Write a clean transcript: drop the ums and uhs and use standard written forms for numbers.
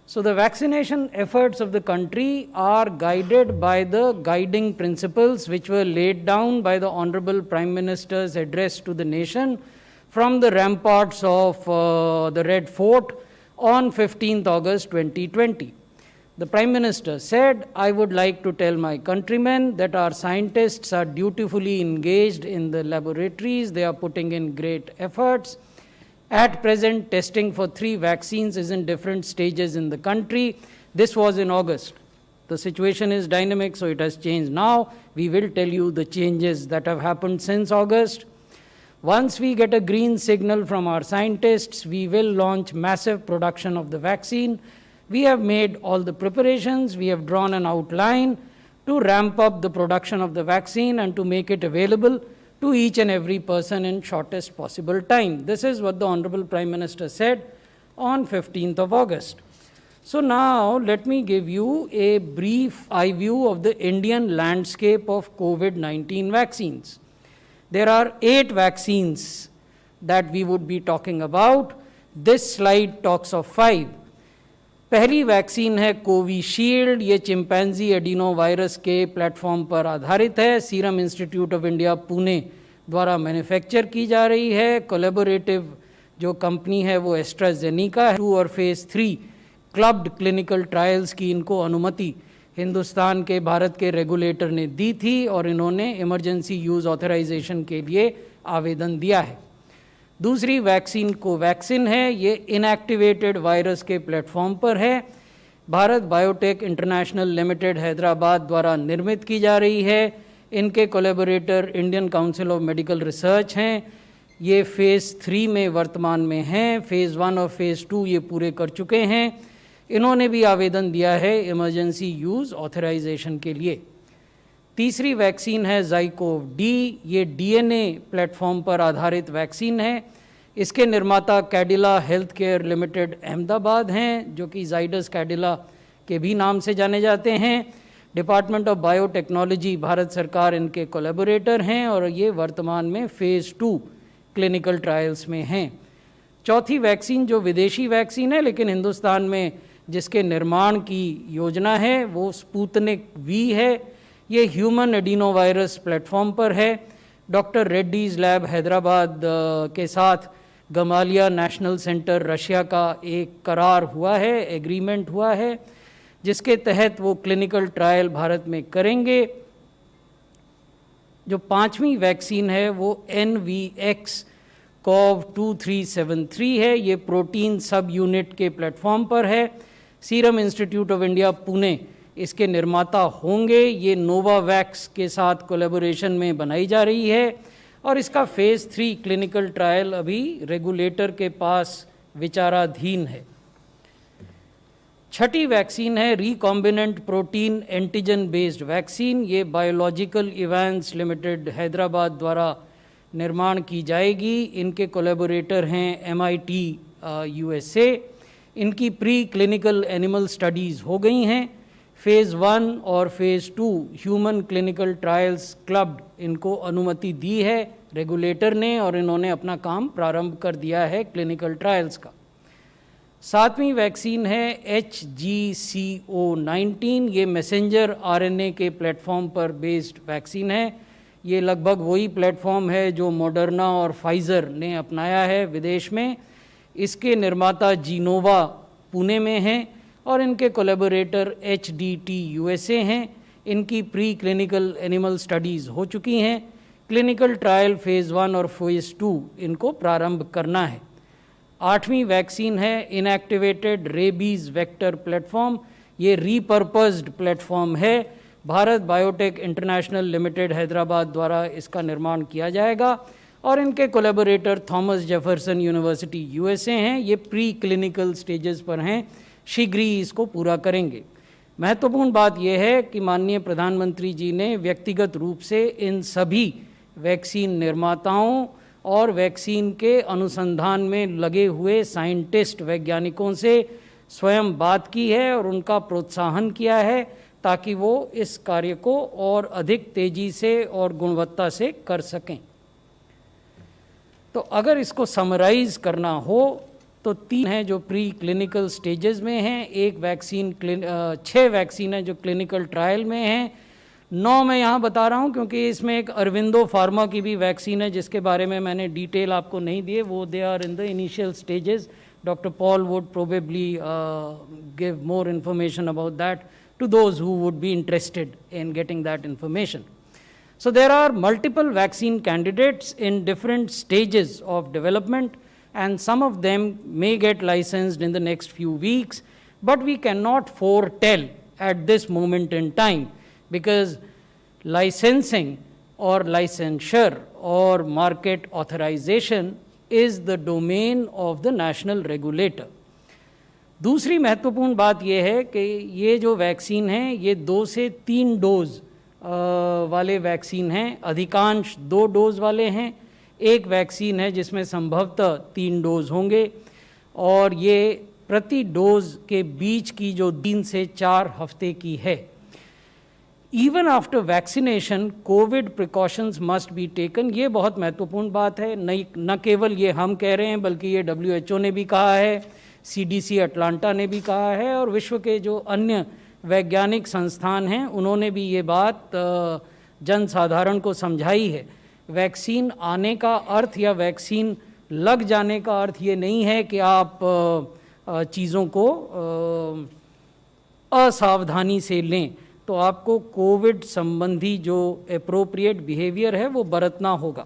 So the vaccination efforts of the country are guided by the guiding principles which were laid down by the Honorable Prime Minister's address to the nation from the ramparts of the Red Fort on 15th August 2020. The Prime Minister said, "I would like to tell my countrymen that our scientists are dutifully engaged in the laboratories. They are putting in great efforts. At present, testing for 3 vaccines is in different stages in the country." This was in August. The situation is dynamic, so it has changed now. We will tell you the changes that have happened since August. Once we get a green signal from our scientists, we will launch massive production of the vaccine. We have made all the preparations. We have drawn an outline to ramp up the production of the vaccine and to make it available to each and every person in shortest possible time. This is what the Honorable Prime Minister said on 15th of August. So now let me give you a brief eye view of the Indian landscape of COVID-19 vaccines. There are 8 vaccines that we would be talking about. This slide talks of 5. पहली vaccine है Covishield. ये chimpanzee adeno virus के platform पर आधारित है। Serum institute of India Pune द्वारा manufacture की जा रही है। कोलैबोरेटिव जो कंपनी है वो एस्ट्राजेनिका है। 2 और फेज़ 3 क्लब्ड क्लिनिकल ट्रायल्स की इनको अनुमति हिंदुस्तान के भारत के रेगुलेटर ने दी थी और इन्होंने इमरजेंसी यूज़ ऑथराइजेशन के लिए आवेदन दिया है। दूसरी वैक्सीन कोवैक्सिन है। ये इनएक्टिवेटेड वायरस के प्लेटफॉर्म पर है। Bharat biotech international limited Hyderabad द्वारा निर्मित की जा रही है। इनके collaborator Indian council of medical research हैं। ये फेज़ 3 में वर्तमान में हैं। फेज़ 1 और फेज़ 2 ये पूरे कर चुके हैं। इन्होंने भी आवेदन दिया है इमरजेंसी यूज़ ऑथराइजेशन के लिए। तीसरी वैक्सीन है ज़ाइकोव डी। ये डीएनए प्लेटफॉर्म पर आधारित वैक्सीन है। इसके निर्माता Cadila health care limited Ahmedabad हैं, जो कि जाइडस कैडिला के भी नाम से जाने जाते हैं। डिपार्टमेंट ऑफ बायोटेक्नोलॉजी भारत सरकार इनके कोलैबोरेटर हैं और ये वर्तमान में फेज़ 2 क्लिनिकल ट्रायल्स में हैं। चौथी वैक्सीन जो विदेशी वैक्सीन है लेकिन हिंदुस्तान में जिसके निर्माण की योजना है वो स्पुतनिक वी है। ये ह्यूमन एडिनो वायरस प्लेटफॉर्म पर है। डॉक्टर रेड्डीज़ लैब हैदराबाद के साथ गमालिया नेशनल सेंटर रशिया का एक करार हुआ है, एग्रीमेंट हुआ है, जिसके तहत वो क्लिनिकल ट्रायल भारत में करेंगे। जो 5वीं वैक्सीन है वो NVX-CoV2373 है। ये प्रोटीन सब यूनिट के प्लेटफॉर्म पर है। Serum institute of India Pune इसके निर्माता होंगे। ये नोवावैक्स के साथ कोलैबोरेशन में बनाई जा रही है और इसका फेज़ 3 क्लिनिकल ट्रायल अभी रेगुलेटर के पास विचाराधीन है। छठी वैक्सीन है recombinant protein antigen based vaccine. ये बायोलॉजिकल इवेंट्स लिमिटेड हैदराबाद द्वारा निर्माण की जाएगी। इनके कोलैबोरेटर हैं MIT USA। इनकी प्री क्लिनिकल एनिमल स्टडीज़ हो गई हैं। फेज़ 1 और phase 2 human clinical trials club इनको अनुमति दी है रेगुलेटर ने और इन्होंने अपना काम प्रारंभ कर दिया है क्लिनिकल ट्रायल्स का। 7वीं वैक्सीन है HGCO19। ये मैसेंजर RNA के प्लेटफॉर्म पर बेस्ड वैक्सीन है। ये लगभग वही प्लेटफॉर्म है जो मॉडर्ना और फाइज़र ने अपनाया है विदेश में। इसके निर्माता जीनोवा पुणे में हैं और इनके कोलैबोरेटर HDT USA हैं। इनकी प्री क्लिनिकल एनिमल स्टडीज़ हो चुकी हैं। क्लिनिकल ट्रायल फेज़ 1 और फेज़ 2 इनको प्रारंभ करना है। 8वीं वैक्सीन है इनएक्टिवेटेड रेबीज़ वेक्टर प्लेटफॉर्म। ये रीपर्पस्ड प्लेटफॉर्म है। Bharat biotech international limited Hyderabad द्वारा इसका निर्माण किया जाएगा और इनके collaborator Thomas Jefferson university USA हैं। ये प्री क्लिनिकल स्टेजेस पर हैं, शीघ्र ही इसको पूरा करेंगे। महत्वपूर्ण बात यह है कि माननीय प्रधानमंत्री जी ने व्यक्तिगत रूप से इन सभी वैक्सीन निर्माताओं और वैक्सीन के अनुसंधान में लगे हुए साइंटिस्ट वैज्ञानिकों से स्वयं बात की है और उनका प्रोत्साहन किया है ताकि वो इस कार्य को और अधिक तेज़ी से और गुणवत्ता से कर सकें। तो अगर इसको समराइज़ करना हो तो 3 हैं जो प्री क्लिनिकल स्टेजेस में हैं, एक वैक्सीन 6 वैक्सीन हैं जो क्लिनिकल ट्रायल में हैं। 9 मैं यहाँ बता रहा हूँ क्योंकि इसमें एक अरविंदो फार्मा की भी वैक्सीन है जिसके बारे में मैंने डिटेल आपको नहीं दिए, वो they are in the initial stages. Dr. Paul would probably give more information about that to those who would be interested in getting that information. So there are multiple vaccine candidates in different stages of development, and some of them may get licensed in the next few weeks, but we cannot foretell at this moment in time, because licensing or licensure or market authorization is the domain of the national regulator. दूसरी महत्वपूर्ण बात यह है कि ये जो vaccine हैं ये 2 से 3 डोज वाले वैक्सीन हैं, अधिकांश 2 डोज वाले हैं. एक वैक्सीन है जिसमें संभवतः 3 डोज होंगे, और ये प्रति डोज के बीच की जो 3 से 4 हफ्ते की है. Even after vaccination, COVID precautions must be taken. ये बहुत महत्वपूर्ण बात है. न केवल ये हम कह रहे हैं बल्कि ये WHO ने भी कहा है, CDC अटलांटा ने भी कहा है, और विश्व के जो अन्य वैज्ञानिक संस्थान हैं उन्होंने भी ये बात जन साधारण को समझाई है. वैक्सीन आने का अर्थ या वैक्सीन लग जाने का अर्थ ये नहीं है कि आप चीज़ों को असावधानी से लें. तो आपको कोविड संबंधी जो एप्रोप्रिएट बिहेवियर है वो बरतना होगा.